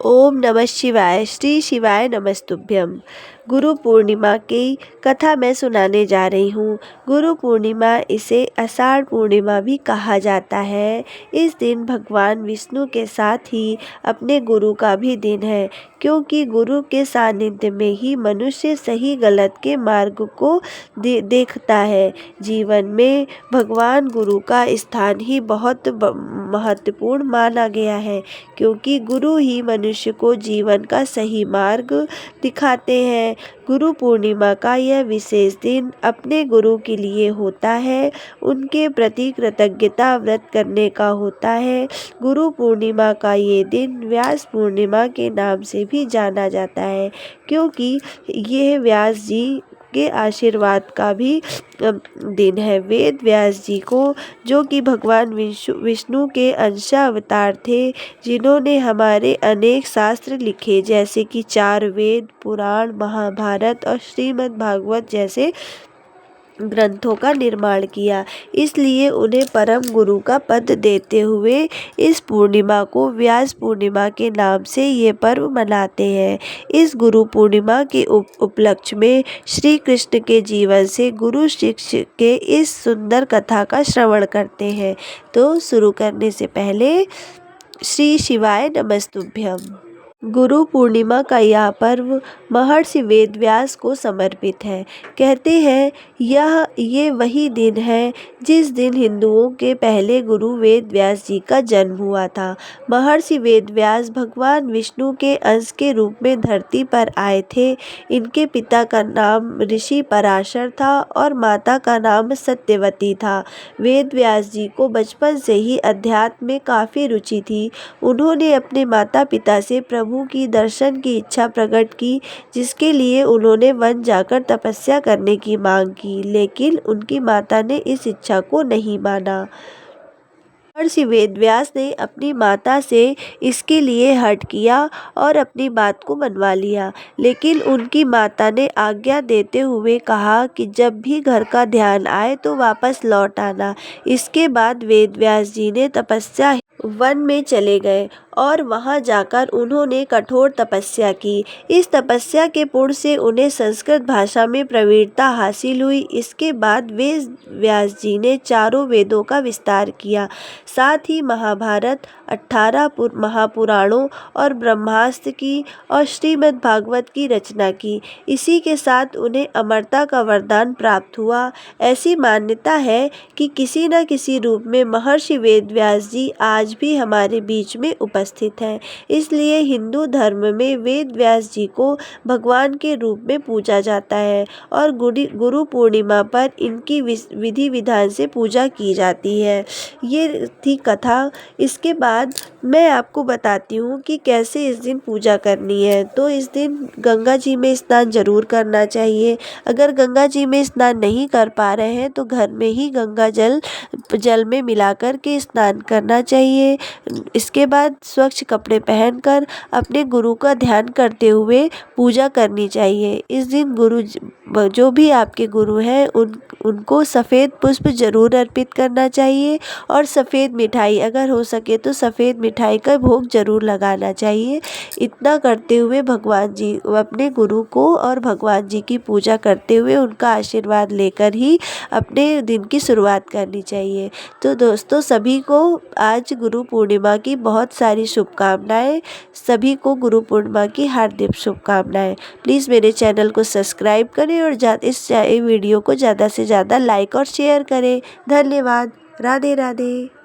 ओम नमः शिवाय। श्री शिवाय नमस्तुभ्यम। गुरु पूर्णिमा की कथा मैं सुनाने जा रही हूँ। गुरु पूर्णिमा इसे आषाढ़ पूर्णिमा भी कहा जाता है। इस दिन भगवान विष्णु के साथ ही अपने गुरु का भी दिन है, क्योंकि गुरु के सानिध्य में ही मनुष्य सही गलत के मार्ग को देखता है। जीवन में भगवान गुरु का स्थान ही बहुत महत्वपूर्ण माना गया है, क्योंकि गुरु ही मनुष्य को जीवन का सही मार्ग दिखाते हैं। गुरु पूर्णिमा का यह विशेष दिन अपने गुरु के लिए होता है, उनके प्रति कृतज्ञता व्रत करने का होता है। गुरु पूर्णिमा का ये दिन व्यास पूर्णिमा के नाम से भी जाना जाता है, क्योंकि यह व्यास जी के आशीर्वाद का भी दिन है। वेद व्यास जी को, जो कि भगवान विष्णु के अंशावतार थे, जिन्होंने हमारे अनेक शास्त्र लिखे, जैसे कि 4 वेद, पुराण, महाभारत और श्रीमद् भागवत जैसे ग्रंथों का निर्माण किया। इसलिए उन्हें परम गुरु का पद देते हुए इस पूर्णिमा को व्यास पूर्णिमा के नाम से ये पर्व मनाते हैं। इस गुरु पूर्णिमा के उपलक्ष्य में श्री कृष्ण के जीवन से गुरु शिष्य के इस सुंदर कथा का श्रवण करते हैं। तो शुरू करने से पहले श्री शिवाय नमस्तुभ्यम। गुरु पूर्णिमा का यह पर्व महर्षि वेदव्यास को समर्पित है। कहते हैं ये वही दिन है जिस दिन हिंदुओं के पहले गुरु वेदव्यास जी का जन्म हुआ था। महर्षि वेदव्यास भगवान विष्णु के अंश के रूप में धरती पर आए थे। इनके पिता का नाम ऋषि पराशर था और माता का नाम सत्यवती था। वेदव्यास जी को बचपन से ही अध्यात्म में काफ़ी रुचि थी। उन्होंने अपने माता पिता से प्रभु की दर्शन की इच्छा प्रकट की, जिसके लिए उन्होंने वन जाकर तपस्या करने की मांग की, लेकिन उनकी माता ने इस इच्छा को नहीं माना। महर्षि वेदव्यास ने अपनी माता से इसके लिए हठ किया और अपनी बात को मनवा लिया, लेकिन उनकी माता ने आज्ञा देते हुए कहा कि जब भी घर का ध्यान आए तो वापस लौट आना। इसके बाद वेदव्यास जी ने तपस्या वन में चले गए और वहां जाकर उन्होंने कठोर तपस्या की। इस तपस्या के पुण्य से उन्हें संस्कृत भाषा में प्रवीणता हासिल हुई। इसके बाद वेद व्यास जी ने 4 वेदों का विस्तार किया, साथ ही महाभारत, 18 महापुराणों और ब्रह्मास्त्र की और श्रीमद् भागवत की रचना की। इसी के साथ उन्हें अमरता का वरदान प्राप्त हुआ। ऐसी मान्यता है कि किसी न किसी रूप में महर्षि वेदव्यास जी आज भी हमारे बीच में उपस्थित हैं। इसलिए हिंदू धर्म में वेद व्यास जी को भगवान के रूप में पूजा जाता है और गुरु पूर्णिमा पर इनकी विधि विधान से पूजा की जाती है। ये थी कथा। इसके बाद मैं आपको बताती हूँ कि कैसे इस दिन पूजा करनी है। तो इस दिन गंगा जी में स्नान जरूर करना चाहिए। अगर गंगा जी में स्नान नहीं कर पा रहे हैं तो घर में ही गंगा जल में मिलाकर के स्नान करना चाहिए। इसके बाद स्वच्छ कपड़े पहनकर अपने गुरु का ध्यान करते हुए पूजा करनी चाहिए। इस दिन जो भी आपके गुरु हैं उनको सफ़ेद पुष्प जरूर अर्पित करना चाहिए और सफ़ेद मिठाई, अगर हो सके तो सफ़ेद मिठाई का भोग जरूर लगाना चाहिए। इतना करते हुए भगवान जी अपने गुरु को और भगवान जी की पूजा करते हुए उनका आशीर्वाद लेकर ही अपने दिन की शुरुआत करनी चाहिए। तो दोस्तों, सभी को आज गुरु पूर्णिमा की बहुत सारी शुभकामनाएं। सभी को गुरु पूर्णिमा की हार्दिक शुभकामनाएं। प्लीज़ मेरे चैनल को सब्सक्राइब करें और इस वीडियो को ज़्यादा से ज़्यादा लाइक और शेयर करें। धन्यवाद। राधे राधे।